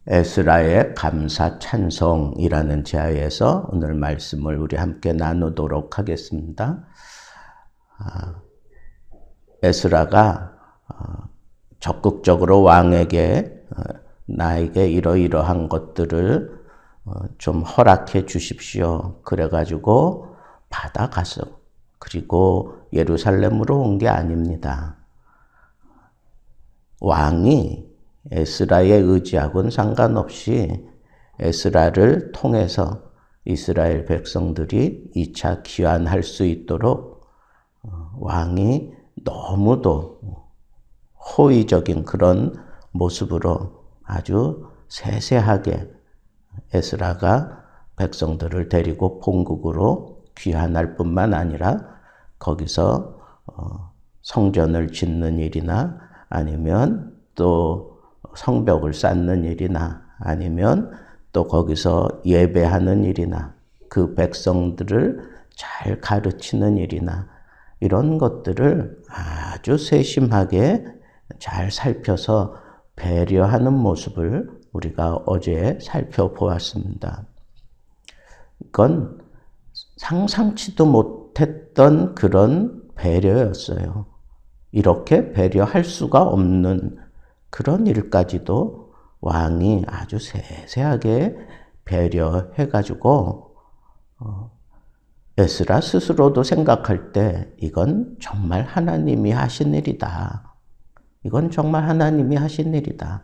에스라의 감사 찬송이라는 제하에서 오늘 말씀을 우리 함께 나누도록 하겠습니다. 에스라가 적극적으로 왕에게 나에게 이러이러한 것들을 좀 허락해 주십시오. 그래가지고 받아가서 그리고 예루살렘으로 온 게 아닙니다. 왕이 에스라의 의지하고는 상관없이 에스라를 통해서 이스라엘 백성들이 2차 귀환할 수 있도록 왕이 너무도 호의적인 그런 모습으로 아주 세세하게 에스라가 백성들을 데리고 본국으로 귀환할 뿐만 아니라 거기서 성전을 짓는 일이나 아니면 또 성벽을 쌓는 일이나 아니면 또 거기서 예배하는 일이나 그 백성들을 잘 가르치는 일이나 이런 것들을 아주 세심하게 잘 살펴서 배려하는 모습을 우리가 어제 살펴보았습니다. 이건 상상치도 못했던 그런 배려였어요. 이렇게 배려할 수가 없는 그런 일까지도 왕이 아주 세세하게 배려해가지고 에스라 스스로도 생각할 때 이건 정말 하나님이 하신 일이다. 이건 정말 하나님이 하신 일이다.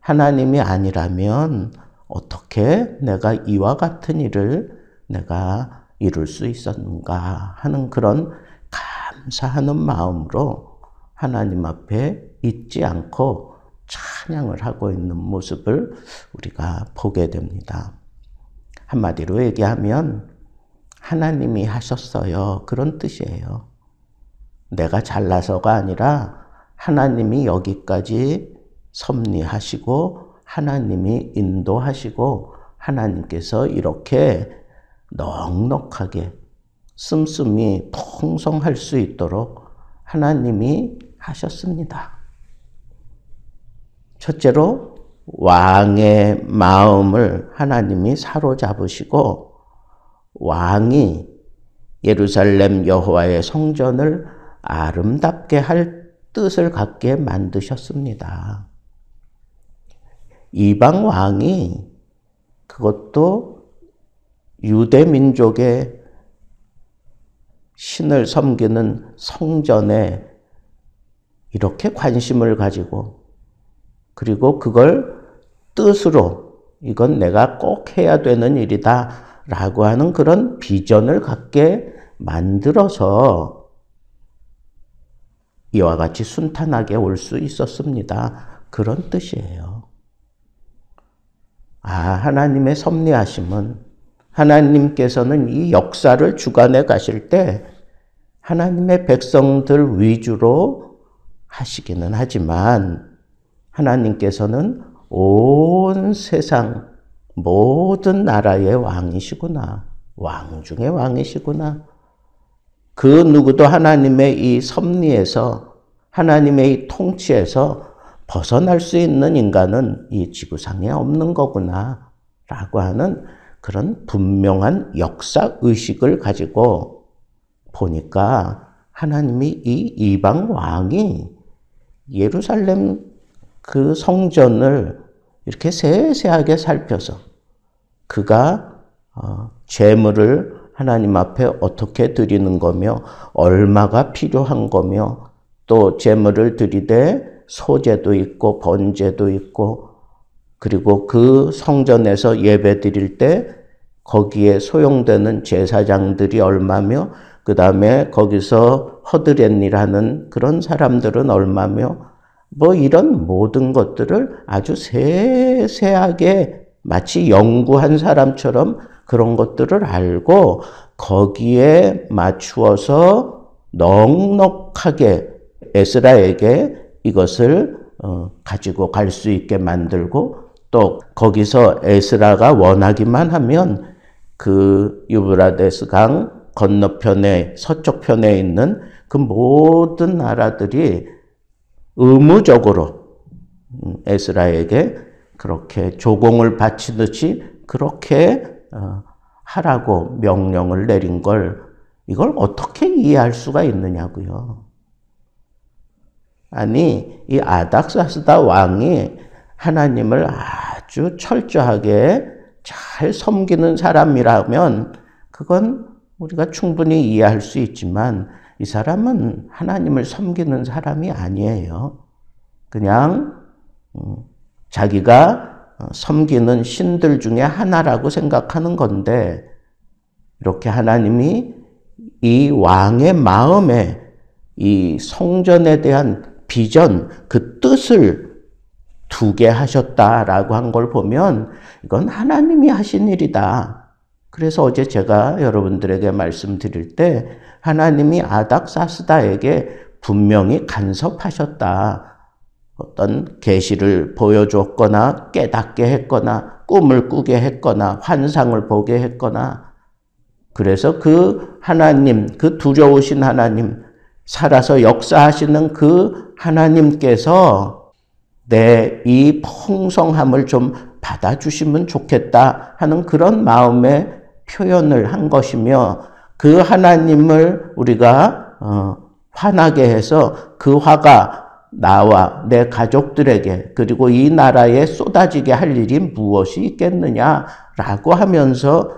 하나님이 아니라면 어떻게 내가 이와 같은 일을 내가 이룰 수 있었는가 하는 그런 감사하는 마음으로 하나님 앞에 잊지 않고 찬양을 하고 있는 모습을 우리가 보게 됩니다. 한마디로 얘기하면 하나님이 하셨어요. 그런 뜻이에요. 내가 잘나서가 아니라 하나님이 여기까지 섭리하시고 하나님이 인도하시고 하나님께서 이렇게 넉넉하게 씀씀이 풍성할 수 있도록 하나님이 하셨습니다. 첫째로 왕의 마음을 하나님이 사로잡으시고 왕이 예루살렘 여호와의 성전을 아름답게 할 뜻을 갖게 만드셨습니다. 이방 왕이 그것도 유대 민족의 신을 섬기는 성전에 이렇게 관심을 가지고 그리고 그걸 뜻으로 이건 내가 꼭 해야 되는 일이다 라고 하는 그런 비전을 갖게 만들어서 이와 같이 순탄하게 올 수 있었습니다. 그런 뜻이에요. 하나님의 섭리하심은 하나님께서는 이 역사를 주관해 가실 때 하나님의 백성들 위주로 하시기는 하지만 하나님께서는 온 세상 모든 나라의 왕이시구나. 왕 중에 왕이시구나. 그 누구도 하나님의 이 섭리에서 하나님의 이 통치에서 벗어날 수 있는 인간은 이 지구상에 없는 거구나 라고 하는 그런 분명한 역사의식을 가지고 보니까 하나님이 이 이방 왕이 예루살렘 그 성전을 이렇게 세세하게 살펴서 그가 제물을 하나님 앞에 어떻게 드리는 거며 얼마가 필요한 거며 또 제물을 드리되 소제도 있고 번제도 있고 그리고 그 성전에서 예배 드릴 때 거기에 소용되는 제사장들이 얼마며 그 다음에 거기서 허드렛일 하는 그런 사람들은 얼마며 뭐 이런 모든 것들을 아주 세세하게 마치 연구한 사람처럼 그런 것들을 알고 거기에 맞추어서 넉넉하게 에스라에게 이것을 가지고 갈 수 있게 만들고 또 거기서 에스라가 원하기만 하면 그 유브라데스 강 건너편에 서쪽편에 있는 그 모든 나라들이 의무적으로 에스라에게 그렇게 조공을 바치듯이 그렇게 하라고 명령을 내린 걸 이걸 어떻게 이해할 수가 있느냐고요. 아니 이 아닥사스다 왕이 하나님을 아주 철저하게 잘 섬기는 사람이라면 그건 우리가 충분히 이해할 수 있지만 이 사람은 하나님을 섬기는 사람이 아니에요. 그냥 자기가 섬기는 신들 중에 하나라고 생각하는 건데 이렇게 하나님이 이 왕의 마음에 이 성전에 대한 비전, 그 뜻을 두게 하셨다라고 한 걸 보면 이건 하나님이 하신 일이다. 그래서 어제 제가 여러분들에게 말씀드릴 때 하나님이 아닥사스다에게 분명히 간섭하셨다. 어떤 계시를 보여줬거나 깨닫게 했거나 꿈을 꾸게 했거나 환상을 보게 했거나 그래서 그 하나님, 그 두려우신 하나님, 살아서 역사하시는 그 하나님께서 내 이 풍성함을 좀 받아주시면 좋겠다 하는 그런 마음의 표현을 한 것이며 그 하나님을 우리가 화나게 해서 그 화가 나와 내 가족들에게 그리고 이 나라에 쏟아지게 할 일이 무엇이 있겠느냐라고 하면서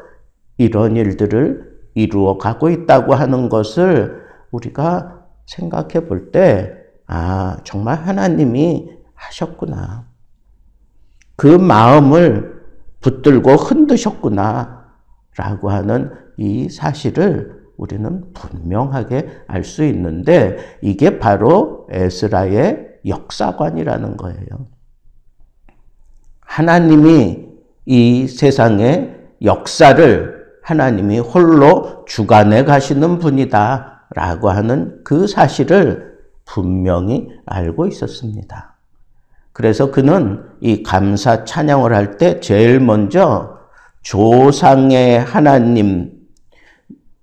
이런 일들을 이루어 가고 있다고 하는 것을 우리가 생각해 볼 때 정말 하나님이 하셨구나. 그 마음을 붙들고 흔드셨구나 라고 하는 이 사실을 우리는 분명하게 알 수 있는데 이게 바로 에스라의 역사관이라는 거예요. 하나님이 이 세상의 역사를 하나님이 홀로 주관해 가시는 분이다 라고 하는 그 사실을 분명히 알고 있었습니다. 그래서 그는 이 감사 찬양을 할 때 제일 먼저 조상의 하나님,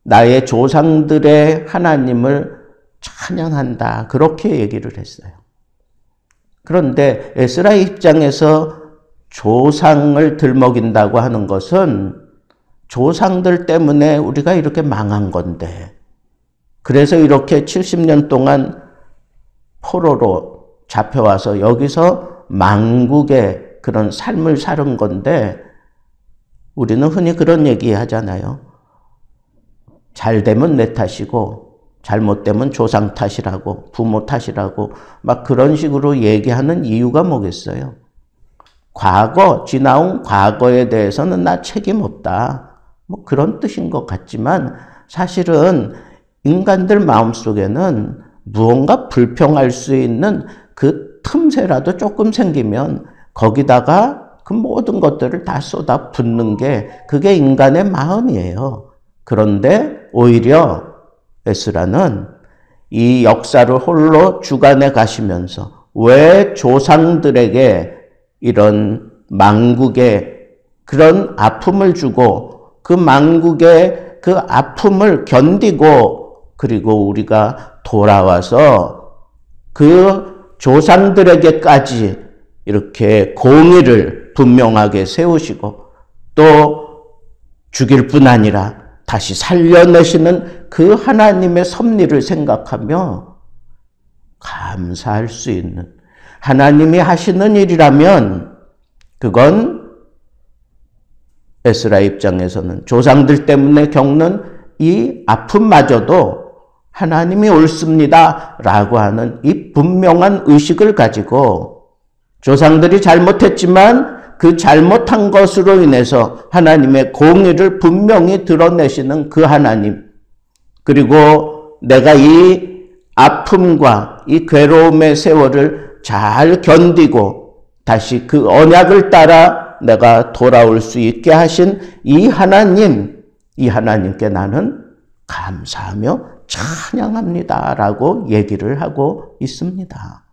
나의 조상들의 하나님을 찬양한다. 그렇게 얘기를 했어요. 그런데 에스라의 입장에서 조상을 들먹인다고 하는 것은 조상들 때문에 우리가 이렇게 망한 건데 그래서 이렇게 70년 동안 포로로 잡혀와서 여기서 망국의 그런 삶을 사는 건데 우리는 흔히 그런 얘기 하잖아요. 잘 되면 내 탓이고 잘못되면 조상 탓이라고 부모 탓이라고 막 그런 식으로 얘기하는 이유가 뭐겠어요? 과거, 지나온 과거에 대해서는 나 책임 없다. 뭐 그런 뜻인 것 같지만 사실은 인간들 마음속에는 무언가 불평할 수 있는 그 틈새라도 조금 생기면 거기다가 그 모든 것들을 다 쏟아 붓는 게 그게 인간의 마음이에요. 그런데 오히려 에스라는 이 역사를 홀로 주관해 가시면서 왜 조상들에게 이런 망국의 그런 아픔을 주고 그 망국의 그 아픔을 견디고 그리고 우리가 돌아와서 그 조상들에게까지 이렇게 공의를 분명하게 세우시고 또 죽일 뿐 아니라 다시 살려내시는 그 하나님의 섭리를 생각하며 감사할 수 있는 하나님이 하시는 일이라면 그건 에스라 입장에서는 조상들 때문에 겪는 이 아픔마저도 하나님이 옳습니다 라고 하는 이 분명한 의식을 가지고 조상들이 잘못했지만 그 잘못한 것으로 인해서 하나님의 공의를 분명히 드러내시는 그 하나님 그리고 내가 이 아픔과 이 괴로움의 세월을 잘 견디고 다시 그 언약을 따라 내가 돌아올 수 있게 하신 이 하나님, 이 하나님께 나는 감사하며 찬양합니다 라고 얘기를 하고 있습니다.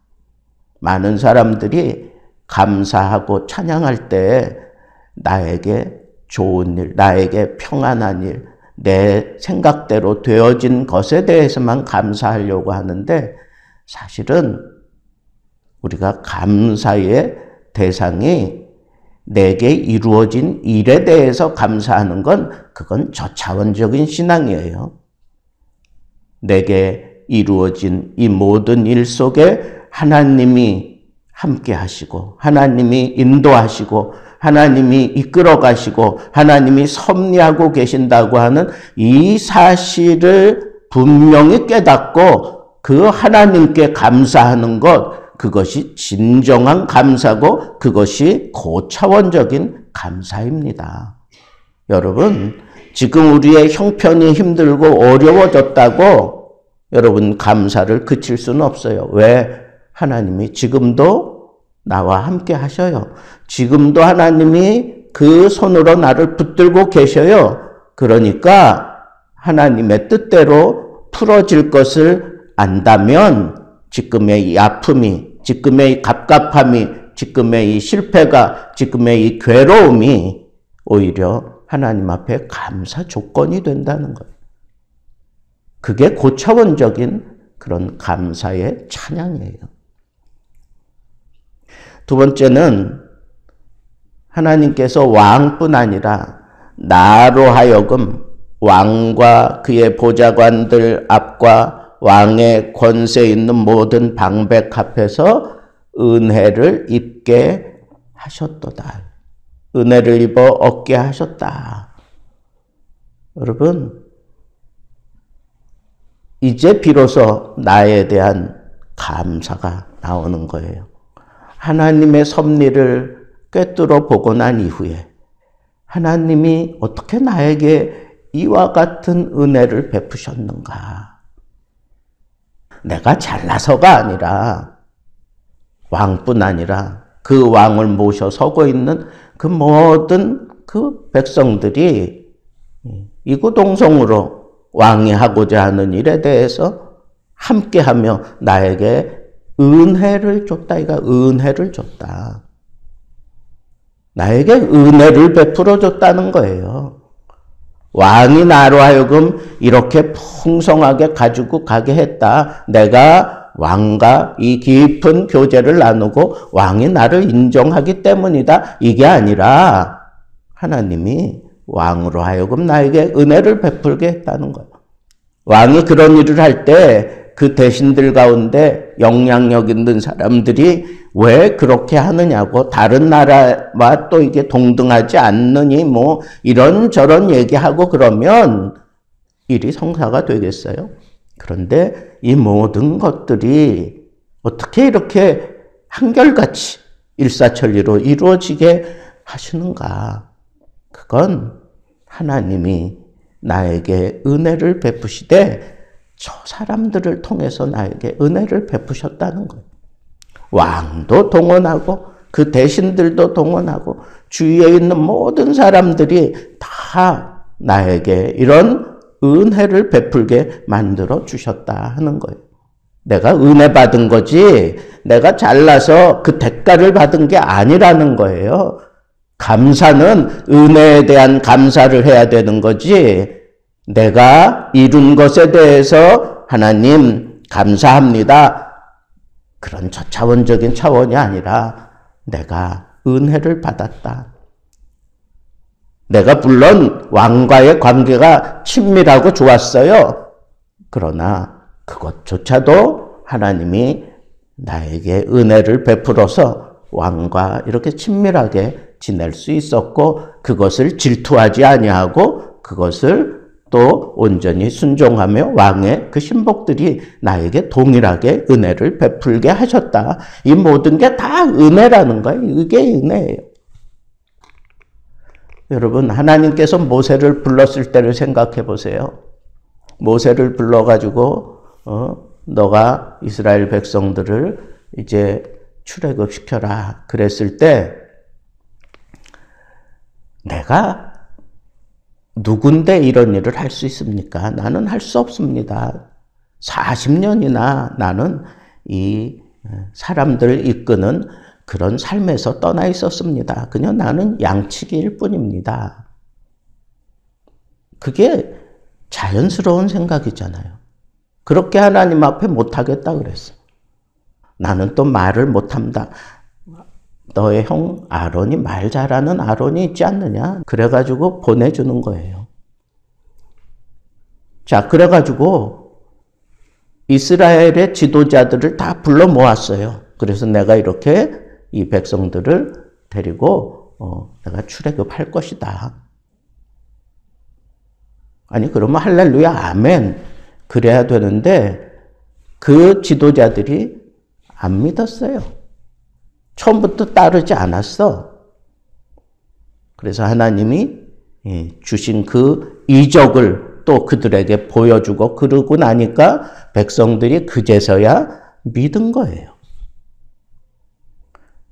많은 사람들이 감사하고 찬양할 때 나에게 좋은 일, 나에게 평안한 일, 내 생각대로 되어진 것에 대해서만 감사하려고 하는데 사실은 우리가 감사의 대상이 내게 이루어진 일에 대해서 감사하는 건 그건 저차원적인 신앙이에요. 내게 이루어진 이 모든 일 속에 하나님이 함께 하시고 하나님이 인도하시고 하나님이 이끌어 가시고 하나님이 섭리하고 계신다고 하는 이 사실을 분명히 깨닫고 그 하나님께 감사하는 것, 그것이 진정한 감사고 그것이 고차원적인 감사입니다. 여러분, 지금 우리의 형편이 힘들고 어려워졌다고 여러분 감사를 그칠 수는 없어요. 왜? 하나님이 지금도 나와 함께 하셔요. 지금도 하나님이 그 손으로 나를 붙들고 계셔요. 그러니까 하나님의 뜻대로 풀어질 것을 안다면 지금의 이 아픔이, 지금의 이 갑갑함이, 지금의 이 실패가, 지금의 이 괴로움이 오히려 하나님 앞에 감사 조건이 된다는 거예요. 그게 고차원적인 그런 감사의 찬양이에요. 두 번째는 하나님께서 왕뿐 아니라 나로 하여금 왕과 그의 보좌관들 앞과 왕의 권세 있는 모든 방백 앞에서 은혜를 입게 하셨도다. 은혜를 입어 얻게 하셨다. 여러분, 이제 비로소 나에 대한 감사가 나오는 거예요. 하나님의 섭리를 꿰뚫어 보고 난 이후에 하나님이 어떻게 나에게 이와 같은 은혜를 베푸셨는가? 내가 잘나서가 아니라 왕뿐 아니라 그 왕을 모셔 서고 있는 그 모든 그 백성들이 이구동성으로 왕이 하고자 하는 일에 대해서 함께하며 나에게 은혜를 줬다. 이가 은혜를 줬다. 나에게 은혜를 베풀어 줬다는 거예요. 왕이 나로 하여금 이렇게 풍성하게 가지고 가게 했다. 내가 왕과 이 깊은 교제를 나누고 왕이 나를 인정하기 때문이다. 이게 아니라 하나님이 왕으로 하여금 나에게 은혜를 베풀게 했다는 거예요. 왕이 그런 일을 할 때 그 대신들 가운데 영향력 있는 사람들이 왜 그렇게 하느냐고, 다른 나라와 또 이게 동등하지 않느니 뭐 이런저런 얘기하고 그러면 일이 성사가 되겠어요? 그런데 이 모든 것들이 어떻게 이렇게 한결같이 일사천리로 이루어지게 하시는가? 그건 하나님이 나에게 은혜를 베푸시되 저 사람들을 통해서 나에게 은혜를 베푸셨다는 거예요. 왕도 동원하고 그 대신들도 동원하고 주위에 있는 모든 사람들이 다 나에게 이런 은혜를 베풀게 만들어 주셨다 하는 거예요. 내가 은혜 받은 거지 내가 잘나서 그 대가를 받은 게 아니라는 거예요. 감사는 은혜에 대한 감사를 해야 되는 거지, 내가 이룬 것에 대해서 하나님 감사합니다, 그런 저차원적인 차원이 아니라 내가 은혜를 받았다. 내가 물론 왕과의 관계가 친밀하고 좋았어요. 그러나 그것조차도 하나님이 나에게 은혜를 베풀어서 왕과 이렇게 친밀하게 지낼 수 있었고, 그것을 질투하지 아니하고 그것을 또 온전히 순종하며 왕의 그 신복들이 나에게 동일하게 은혜를 베풀게 하셨다. 이 모든 게 다 은혜라는 거예요. 이게 은혜예요. 여러분, 하나님께서 모세를 불렀을 때를 생각해 보세요. 모세를 불러가지고 너가 이스라엘 백성들을 이제 출애굽시켜라 그랬을 때, 내가 누군데 이런 일을 할 수 있습니까? 나는 할 수 없습니다. 40년이나 나는 이 사람들을 이끄는 그런 삶에서 떠나 있었습니다. 그냥 나는 양치기일 뿐입니다. 그게 자연스러운 생각이잖아요. 그렇게 하나님 앞에 못하겠다 그랬어. 나는 또 말을 못합니다. 너의 형 아론이 말 잘하는 아론이 있지 않느냐? 그래가지고 보내주는 거예요. 자, 그래가지고 이스라엘의 지도자들을 다 불러 모았어요. 그래서 내가 이렇게 이 백성들을 데리고 내가 출애굽할 것이다. 아니 그러면 할렐루야 아멘 그래야 되는데 그 지도자들이 안 믿었어요. 처음부터 따르지 않았어. 그래서 하나님이 주신 그 이적을 또 그들에게 보여주고 그러고 나니까 백성들이 그제서야 믿은 거예요.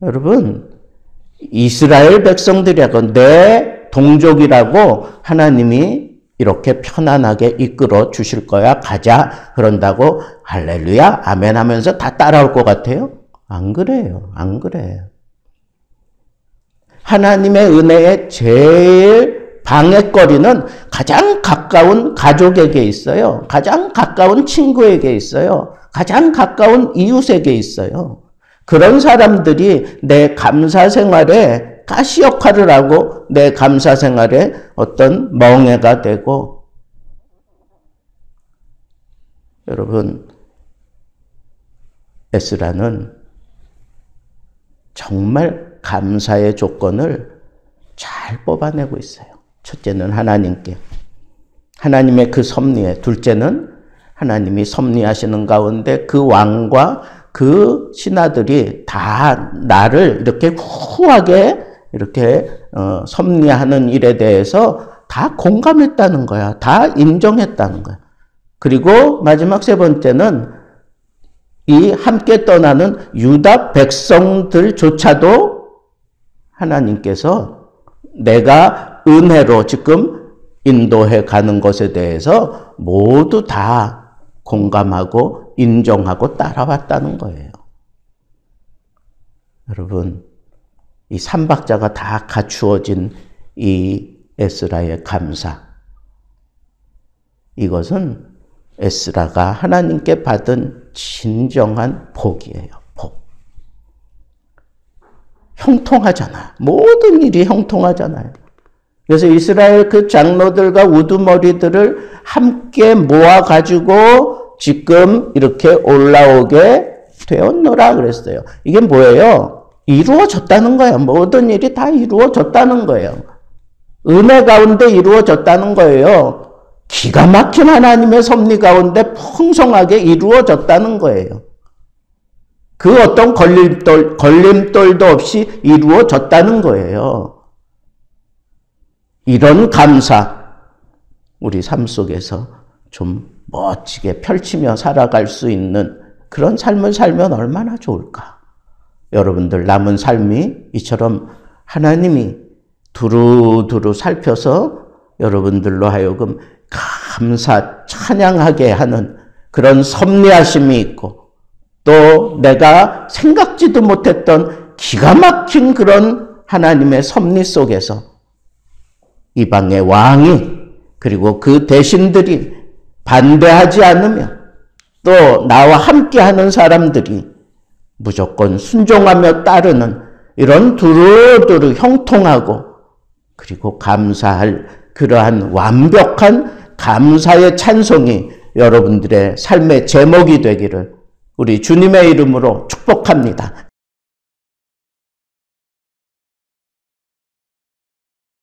여러분, 이스라엘 백성들이라고 내 동족이라고 하나님이 이렇게 편안하게 이끌어 주실 거야. 가자. 그런다고 할렐루야 아멘 하면서 다 따라올 것 같아요? 안 그래요. 안 그래요. 하나님의 은혜의 제일 방해거리는 가장 가까운 가족에게 있어요. 가장 가까운 친구에게 있어요. 가장 가까운 이웃에게 있어요. 그런 사람들이 내 감사 생활에 가시 역할을 하고 내 감사 생활에 어떤 멍해가 되고 여러분 에스라는 정말 감사의 조건을 잘 뽑아내고 있어요. 첫째는 하나님께 하나님의 그 섭리에 둘째는 하나님이 섭리하시는 가운데 그 왕과 그 신하들이 다 나를 이렇게 후하게 이렇게 섭리하는 일에 대해서 다 공감했다는 거야. 다 인정했다는 거야. 그리고 마지막 세 번째는 이 함께 떠나는 유다 백성들조차도 하나님께서 내가 은혜로 지금 인도해 가는 것에 대해서 모두 다 공감하고 인정하고 따라왔다는 거예요. 여러분, 이 삼박자가 다 갖추어진 이 에스라의 감사. 이것은 에스라가 하나님께 받은 진정한 복이에요. 복. 형통하잖아. 모든 일이 형통하잖아요. 그래서 이스라엘 그 장로들과 우두머리들을 함께 모아가지고 지금 이렇게 올라오게 되었노라 그랬어요. 이게 뭐예요? 이루어졌다는 거예요. 모든 일이 다 이루어졌다는 거예요. 은혜 가운데 이루어졌다는 거예요. 기가 막힌 하나님의 섭리 가운데 풍성하게 이루어졌다는 거예요. 그 어떤 걸림돌도 없이 이루어졌다는 거예요. 이런 감사, 우리 삶 속에서 좀 멋지게 펼치며 살아갈 수 있는 그런 삶을 살면 얼마나 좋을까? 여러분들 남은 삶이 이처럼 하나님이 두루두루 살펴서 여러분들로 하여금 감사, 찬양하게 하는 그런 섭리하심이 있고 또 내가 생각지도 못했던 기가 막힌 그런 하나님의 섭리 속에서 이방의 왕이 그리고 그 대신들이 반대하지 않으며 또 나와 함께하는 사람들이 무조건 순종하며 따르는 이런 두루두루 형통하고 그리고 감사할 그러한 완벽한 감사의 찬송이 여러분들의 삶의 제목이 되기를 우리 주님의 이름으로 축복합니다.